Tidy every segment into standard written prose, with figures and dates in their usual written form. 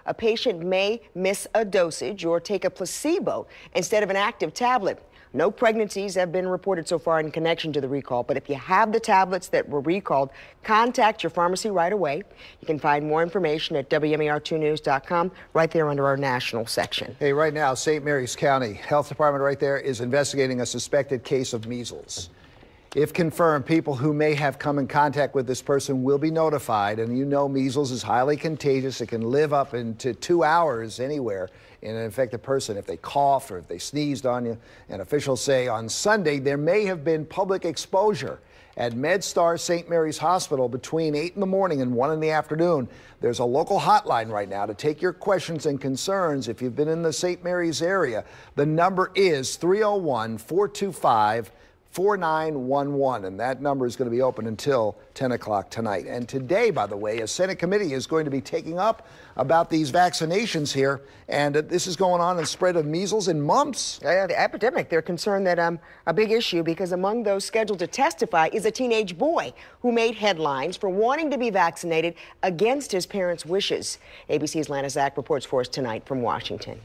a patient may miss a dosage or take a placebo instead of an active tablet. No pregnancies have been reported so far in connection to the recall, but if you have the tablets that were recalled, contact your pharmacy right away. You can find more information at WMAR2news.com right there under our national section. Hey, right now, St. Mary's County Health Department right there is investigating a suspected case of measles. If confirmed, people who may have come in contact with this person will be notified, and you know measles is highly contagious. It can live up into 2 hours anywhere in an infected person if they coughed or if they sneezed on you. And officials say on Sunday there may have been public exposure at MedStar St. Mary's Hospital between 8 in the morning and 1 in the afternoon. There's a local hotline right now to take your questions and concerns if you've been in the St. Mary's area. The number is 301-425-4911, and that number is going to be open until 10 o'clock tonight. And today, by the way, a Senate committee is going to be taking up about these vaccinations here, and this is going on in spread of measles and mumps. Yeah, the epidemic. They're concerned that a big issue because among those scheduled to testify is a teenage boy who made headlines for wanting to be vaccinated against his parents' wishes. ABC's Lana Zach reports for us tonight from Washington.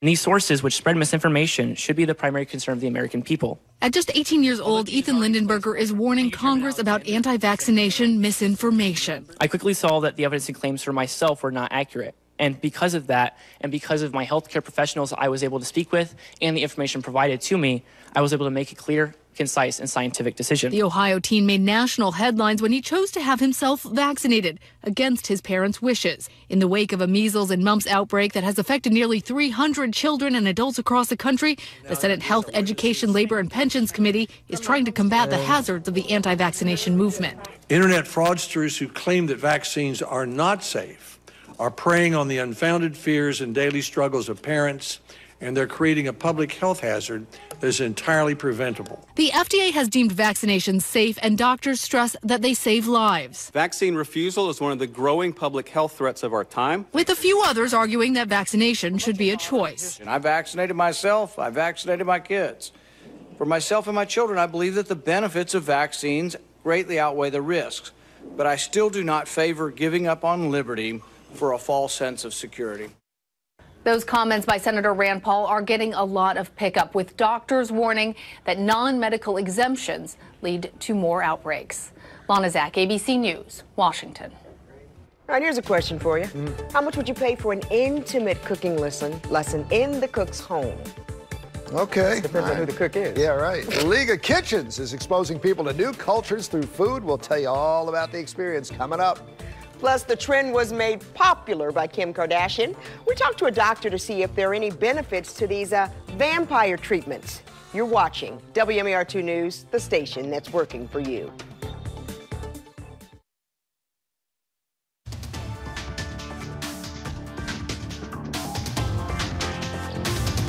These sources which spread misinformation should be the primary concern of the American people. At just 18 years old, Ethan Lindenberger is warning Congress about anti-vaccination misinformation. I quickly saw that the evidence and claims for myself were not accurate. And because of that, and because of my healthcare professionals I was able to speak with and the information provided to me, I was able to make a clear, concise, and scientific decision. The Ohio teen made national headlines when he chose to have himself vaccinated against his parents' wishes. In the wake of a measles and mumps outbreak that has affected nearly 300 children and adults across the country, the Senate Health, Education, Labor, and Pensions Committee is trying to combat the hazards of the anti-vaccination movement. Internet fraudsters who claim that vaccines are not safe are preying on the unfounded fears and daily struggles of parents, and they're creating a public health hazard that is entirely preventable. The FDA has deemed vaccinations safe, and doctors stress that they save lives. Vaccine refusal is one of the growing public health threats of our time, with a few others arguing that vaccination should be a choice. I vaccinated myself. I vaccinated my kids. For myself and my children, I believe that the benefits of vaccines greatly outweigh the risks, but I still do not favor giving up on liberty for a false sense of security. Those comments by Senator Rand Paul are getting a lot of pickup, with doctors warning that non-medical exemptions lead to more outbreaks. Lana Zach, ABC News, Washington. All right, here's a question for you. How much would you pay for an intimate cooking lesson in the cook's home? Okay. Depends on who the cook is. Yeah, right. The League of Kitchens is exposing people to new cultures through food. We'll tell you all about the experience coming up. Plus, the trend was made popular by Kim Kardashian. We talked to a doctor to see if there are any benefits to these vampire treatments. You're watching WMAR2 News, the station that's working for you.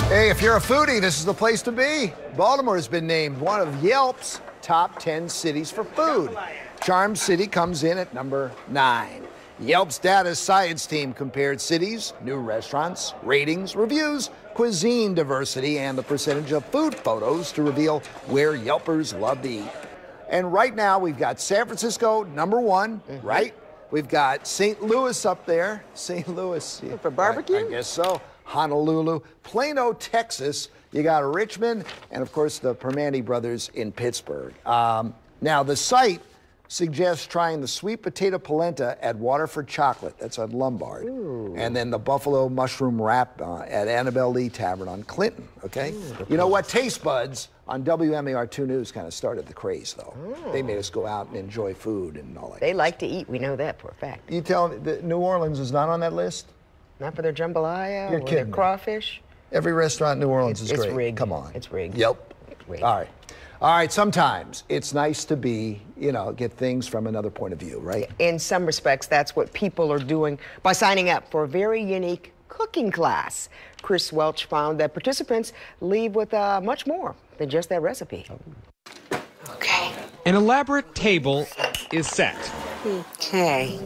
Hey, if you're a foodie, this is the place to be. Baltimore has been named one of Yelp's top 10 cities for food. Charm City comes in at number 9. Yelp's data science team compared cities, new restaurants, ratings, reviews, cuisine diversity, and the percentage of food photos to reveal where Yelpers love to eat. And right now, we've got San Francisco, number 1, right? We've got St. Louis up there. St. Louis. Yeah, for barbecue? I guess so. Honolulu, Plano, Texas. You got Richmond, and of course, the Permane brothers in Pittsburgh. Now, the site suggests trying the sweet potato polenta at Waterford Chocolate. That's on Lombard. Ooh. And then the buffalo mushroom wrap at Annabelle Lee Tavern on Clinton, okay? Ooh, you know what? Taste Buds on WMAR2 News kind of started the craze, though. Oh. They made us go out and enjoy food and all that. They like to eat. We know that for a fact. You tell me that New Orleans is not on that list? Not for their jambalaya You're or kidding their crawfish? Every restaurant in New Orleans is great. It's rigged. Come on. It's rigged. Yep. It's rigged. All right. All right, sometimes it's nice to be, get things from another point of view, right? In some respects, that's what people are doing by signing up for a very unique cooking class. Chris Welch found that participants leave with much more than just that recipe. Okay. An elaborate table is set. Okay.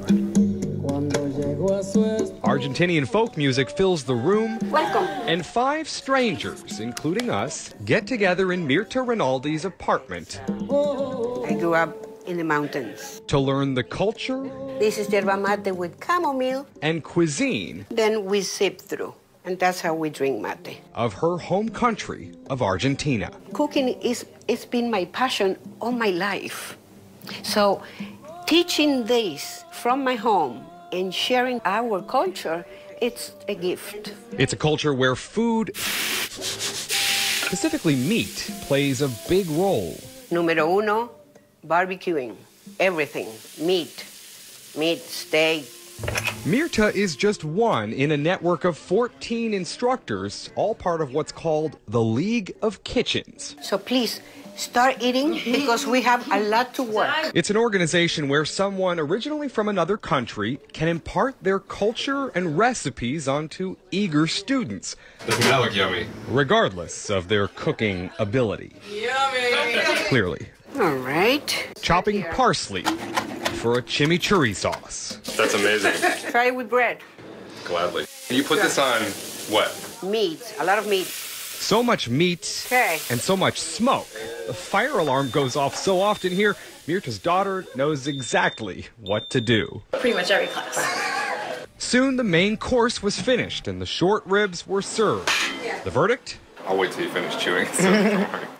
Argentinian folk music fills the room. Welcome. And 5 strangers, including us, get together in Mirta Rinaldi's apartment. I grew up in the mountains. To learn the culture This is yerba mate with chamomile. And cuisine. Then we sip through, and that's how we drink mate. Of her home country of Argentina. Cooking it's been my passion all my life. So teaching this from my home and sharing our culture, it's a gift. It's a culture where food, specifically meat, plays a big role. Numero uno, barbecuing. Everything. Meat, steak. Mirta is just one in a network of 14 instructors, all part of what's called the League of Kitchens. So please, start eating because we have a lot to work. It's an organization where someone originally from another country can impart their culture and recipes onto eager students. Doesn't that look yummy? Regardless of their cooking ability. Yummy! Clearly. All right. Chopping parsley for a chimichurri sauce. That's amazing. Try it with bread. Gladly. You put this on what? Meat, a lot of meat. So much meat and so much smoke. The fire alarm goes off so often here, Mirta's daughter knows exactly what to do. Pretty much every class. Soon the main course was finished and the short ribs were served. The verdict? I'll wait till you finish chewing.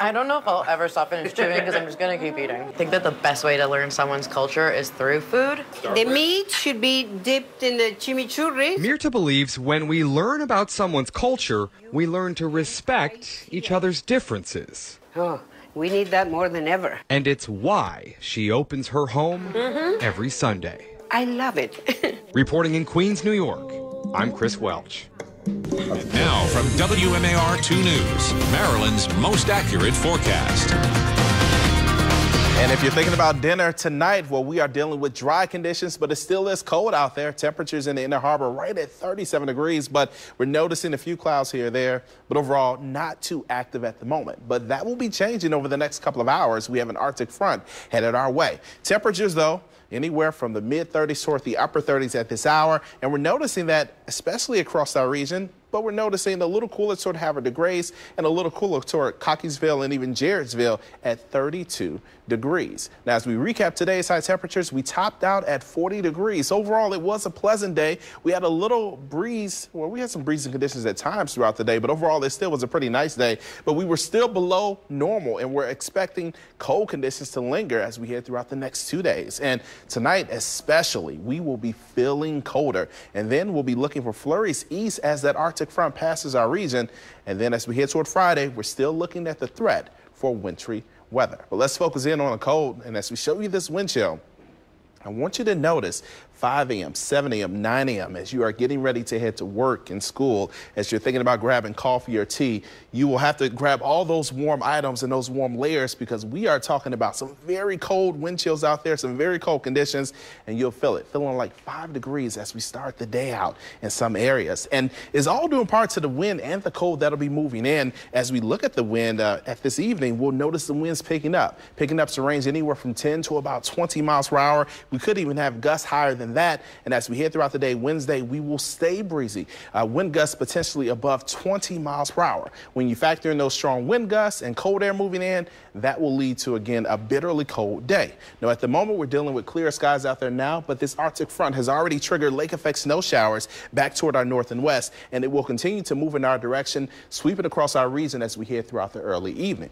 I don't know if I'll ever stop finished chewing because I'm just going to keep eating. I think that the best way to learn someone's culture is through food. The meat should be dipped in the chimichurri. Mirta believes when we learn about someone's culture, we learn to respect each other's differences. Oh, we need that more than ever. And it's why she opens her home every Sunday. I love it. Reporting in Queens, New York, I'm Chris Welch. And now from WMAR 2 News, Maryland's most accurate forecast. And if you're thinking about dinner tonight, well, we are dealing with dry conditions, but it still is cold out there. Temperatures in the Inner Harbor right at 37 degrees, but we're noticing a few clouds here or there, but overall not too active at the moment. But that will be changing over the next couple of hours. We have an Arctic front headed our way. Temperatures, though, anywhere from the mid-30s toward the upper 30s at this hour. And we're noticing that especially across our region, but we're noticing a little cooler toward Havre de Grace and a little cooler toward Cockeysville and even Jarrettsville at 32 degrees. Now, as we recap today's high temperatures, we topped out at 40 degrees. Overall, it was a pleasant day. We had a little breeze. Well, we had some breezing conditions at times throughout the day, but overall, it still was a pretty nice day. But we were still below normal, and we're expecting cold conditions to linger as we head throughout the next 2 days. And tonight, especially, we will be feeling colder. And then we'll be looking for flurries east as that Arctic front passes our region. And then as we head toward Friday, we're still looking at the threat for wintry weather. But let's focus in on the cold. And as we show you this wind chill, I want you to notice 5 a.m., 7 a.m., 9 a.m. as you are getting ready to head to work and school, as you're thinking about grabbing coffee or tea, you will have to grab all those warm items and those warm layers because we are talking about some very cold wind chills out there, some very cold conditions, and you'll feel it, feeling like 5 degrees as we start the day out in some areas. And it's all due in part to the wind and the cold that'll be moving in. As we look at the wind at this evening, we'll notice the winds picking up to range anywhere from 10 to about 20 miles per hour. We could even have gusts higher than that. And as we head throughout the day, Wednesday, we will stay breezy. Wind gusts potentially above 20 miles per hour. When you factor in those strong wind gusts and cold air moving in, that will lead to, again, a bitterly cold day. Now, at the moment, we're dealing with clear skies out there now, but this Arctic front has already triggered lake effect snow showers back toward our north and west, and it will continue to move in our direction, sweeping across our region as we head throughout the early evening.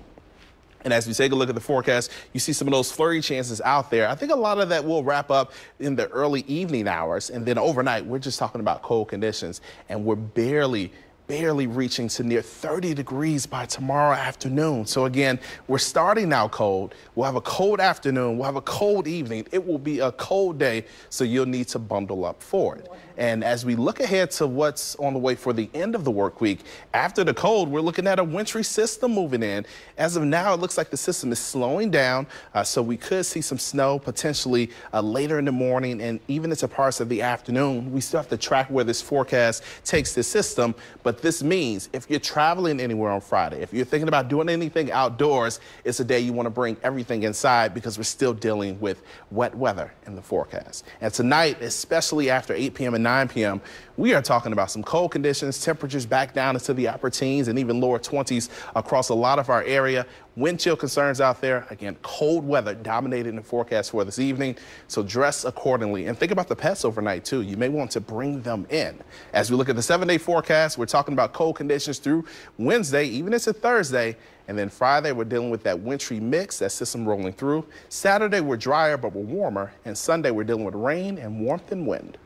And as we take a look at the forecast, you see some of those flurry chances out there. I think a lot of that will wrap up in the early evening hours. And then overnight, we're just talking about cold conditions. And we're barely reaching to near 30 degrees by tomorrow afternoon. So again, we're starting out cold. We'll have a cold afternoon. We'll have a cold evening. It will be a cold day, so you'll need to bundle up for it. And as we look ahead to what's on the way for the end of the work week, after the cold, we're looking at a wintry system moving in. As of now, it looks like the system is slowing down, so we could see some snow potentially later in the morning and even into parts of the afternoon. We still have to track where this forecast takes the system, but this means if you're traveling anywhere on Friday, if you're thinking about doing anything outdoors, it's a day you want to bring everything inside because we're still dealing with wet weather in the forecast. And tonight, especially after 8 p.m. and 9 p.m., We are talking about some cold conditions, temperatures back down into the upper teens and even lower 20s across a lot of our area. Wind chill concerns out there. Again, cold weather dominating the forecast for this evening, so dress accordingly. And think about the pets overnight, too. You may want to bring them in. As we look at the 7-day forecast, we're talking about cold conditions through Wednesday, even into Thursday. And then Friday, we're dealing with that wintry mix, that system rolling through. Saturday, we're drier, but we're warmer. And Sunday, we're dealing with rain and warmth and wind.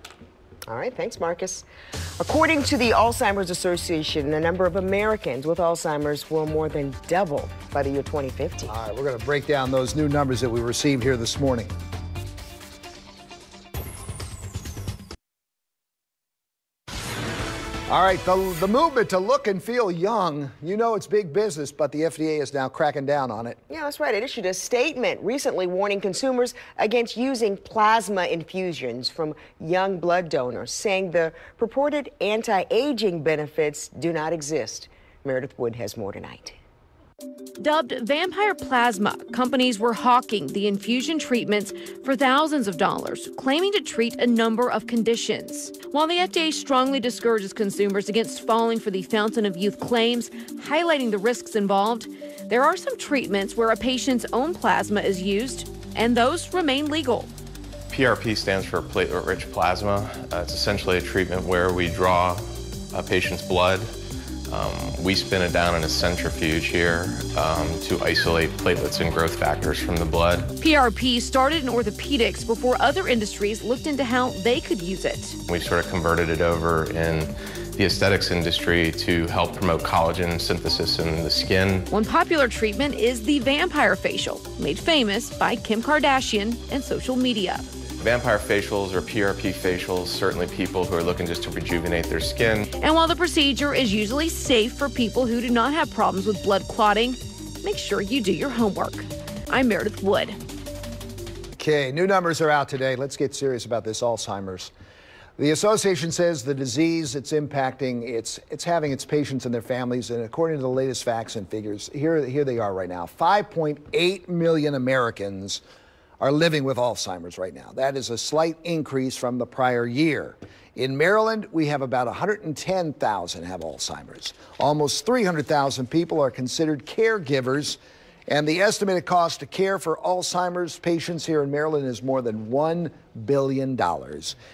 All right, thanks, Marcus. According to the Alzheimer's Association, the number of Americans with Alzheimer's will more than double by the year 2050. All right, we're going to break down those new numbers that we received here this morning. All right, the movement to look and feel young, you know it's big business, but the FDA is now cracking down on it. Yeah, that's right. It issued a statement recently warning consumers against using plasma infusions from young blood donors, saying the purported anti-aging benefits do not exist. Meredith Wood has more tonight. Dubbed vampire plasma, companies were hawking the infusion treatments for thousands of dollars, claiming to treat a number of conditions. While the FDA strongly discourages consumers against falling for the fountain of youth claims, highlighting the risks involved, there are some treatments where a patient's own plasma is used, and those remain legal. PRP stands for platelet-rich plasma. It's essentially a treatment where we draw a patient's blood. We spin it down in a centrifuge here to isolate platelets and growth factors from the blood. PRP started in orthopedics before other industries looked into how they could use it. We sort of converted it over in the aesthetics industry to help promote collagen synthesis in the skin. One popular treatment is the vampire facial, made famous by Kim Kardashian and social media. Vampire facials or PRP facials, certainly people who are looking just to rejuvenate their skin. And while the procedure is usually safe for people who do not have problems with blood clotting, make sure you do your homework. I'm Meredith Wood. Okay, new numbers are out today. Let's get serious about this Alzheimer's. The association says the disease it's impacting, it's having its patients and their families, and according to the latest facts and figures, here they are right now. 5.8 million Americans are living with Alzheimer's right now. That is a slight increase from the prior year. In Maryland, we have about 110,000 have Alzheimer's. Almost 300,000 people are considered caregivers, and the estimated cost to care for Alzheimer's patients here in Maryland is more than $1 billion.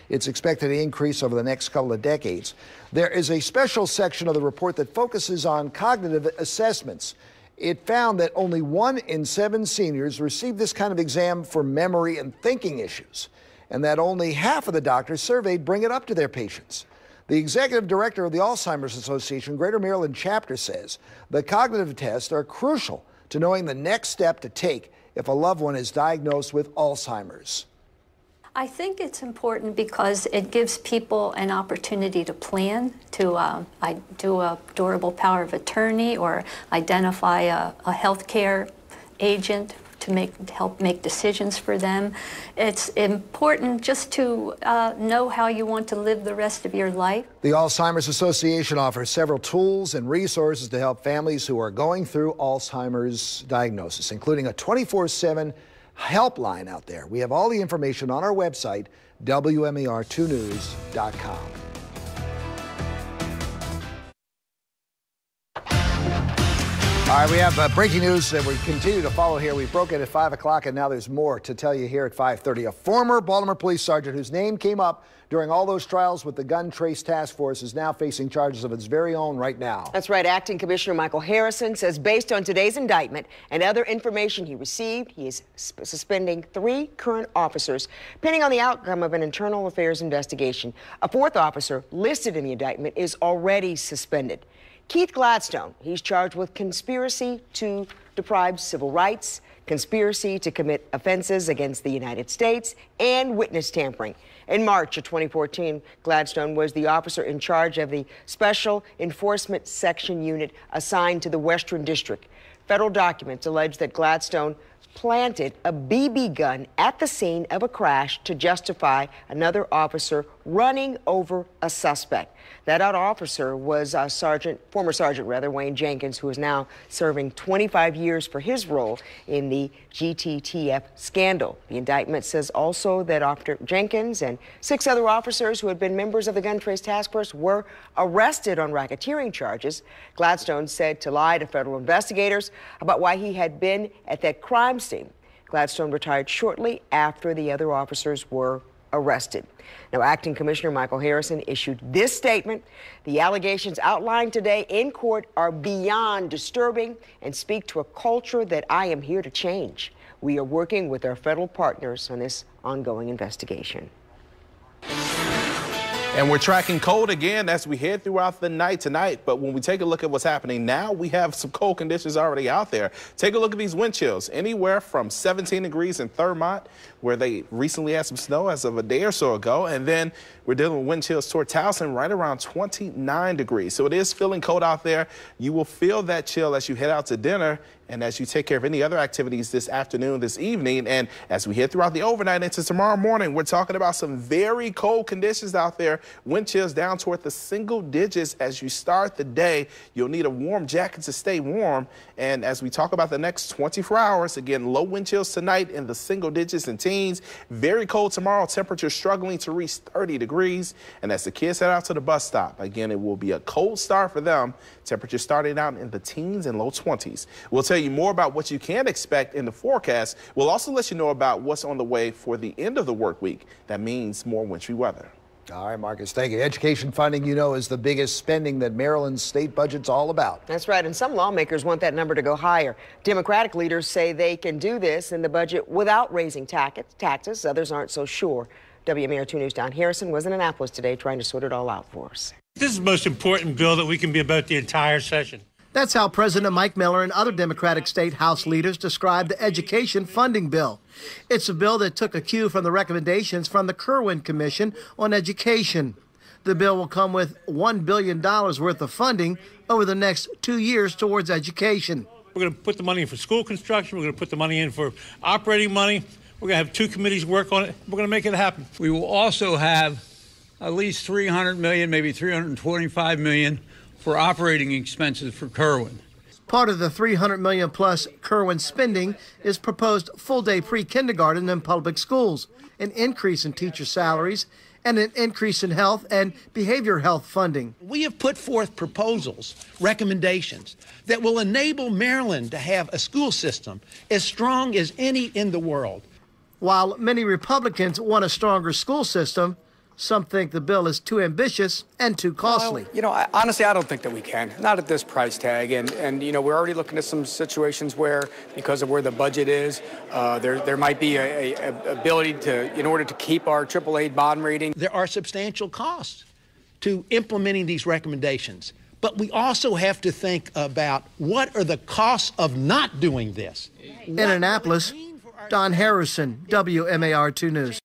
It's expected to increase over the next couple of decades. There is a special section of the report that focuses on cognitive assessments. It found that only 1 in 7 seniors receive this kind of exam for memory and thinking issues, and that only half of the doctors surveyed bring it up to their patients. The executive director of the Alzheimer's Association Greater Maryland chapter says the cognitive tests are crucial to knowing the next step to take if a loved one is diagnosed with Alzheimer's. I think it's important because it gives people an opportunity to plan, to do a durable power of attorney or identify a healthcare agent to help make decisions for them. It's important just to know how you want to live the rest of your life. The Alzheimer's Association offers several tools and resources to help families who are going through Alzheimer's diagnosis, including a 24/7 helpline out there. We have all the information on our website, WMAR2news.com. All right, we have breaking news that we continue to follow here. We broke it at 5 o'clock, and now there's more to tell you here at 5:30. A former Baltimore police sergeant whose name came up during all those trials with the Gun Trace Task Force is now facing charges of its very own right now. That's right. Acting Commissioner Michael Harrison says based on today's indictment and other information he received, he is suspending 3 current officers, pending on the outcome of an internal affairs investigation. A 4th officer listed in the indictment is already suspended. Keith Gladstone, he's charged with conspiracy to deprive civil rights, conspiracy to commit offenses against the United States, and witness tampering. In March of 2014, Gladstone was the officer in charge of the Special Enforcement Section Unit assigned to the Western District. Federal documents allege that Gladstone planted a BB gun at the scene of a crash to justify another officer running over a suspect. That other officer was former Sergeant Wayne Jenkins, who is now serving 25 years for his role in the GTTF scandal. The indictment says also that Officer Jenkins and 6 other officers who had been members of the Gun Trace Task Force were arrested on racketeering charges. Gladstone said to lie to federal investigators about why he had been at that crime scene. Gladstone retired shortly after the other officers were arrested. Now, Acting Commissioner Michael Harrison issued this statement. The allegations outlined today in court are beyond disturbing and speak to a culture that I am here to change. We are working with our federal partners on this ongoing investigation. And we're tracking cold again as we head throughout the night tonight. But when we take a look at what's happening now, we have some cold conditions already out there. Take a look at these wind chills, anywhere from 17 degrees in Thurmont, where they recently had some snow as of a day or so ago. And then we're dealing with wind chills toward Towson, right around 29 degrees. So it is feeling cold out there. You will feel that chill as you head out to dinner and as you take care of any other activities this afternoon, this evening. And as we head throughout the overnight into tomorrow morning, we're talking about some very cold conditions out there. Wind chills down toward the single digits as you start the day. You'll need a warm jacket to stay warm. And as we talk about the next 24 hours, again, low wind chills tonight in the single digits and teens. Very cold tomorrow, temperatures struggling to reach 30 degrees. And as the kids head out to the bus stop, again, it will be a cold start for them. Temperatures starting out in the teens and low 20s. We'll tell you more about what you can expect in the forecast. We'll also let you know about what's on the way for the end of the work week. That means more wintry weather. All right, Marcus, thank you. Education funding, you know, is the biggest spending that Maryland's state budget's all about. That's right, and some lawmakers want that number to go higher. Democratic leaders say they can do this in the budget without raising taxes. Others aren't so sure. WMAR 2 News' Don Harrison was in Annapolis today trying to sort it all out for us. This is the most important bill that we can be about the entire session. That's how President Mike Miller and other Democratic state House leaders described the education funding bill. It's a bill that took a cue from the recommendations from the Kirwan Commission on Education. The bill will come with $1 billion worth of funding over the next 2 years towards education. We're going to put the money in for school construction. We're going to put the money in for operating money. We're going to have 2 committees work on it. We're going to make it happen. We will also have at least $300 million, maybe $325 million for operating expenses for Kirwan. Part of the $300 million plus Kirwan spending is proposed full-day pre-kindergarten in public schools, an increase in teacher salaries, and an increase in health and behavioral health funding. We have put forth proposals, recommendations, that will enable Maryland to have a school system as strong as any in the world. While many Republicans want a stronger school system, some think the bill is too ambitious and too costly. Well, you know, honestly, I don't think that we can. Not at this price tag. And you know, we're already looking at some situations where, because of where the budget is, there might be a ability to, in order to keep our AAA bond rating. There are substantial costs to implementing these recommendations. But we also have to think about what are the costs of not doing this. In Annapolis, Don Harrison, WMAR 2 News.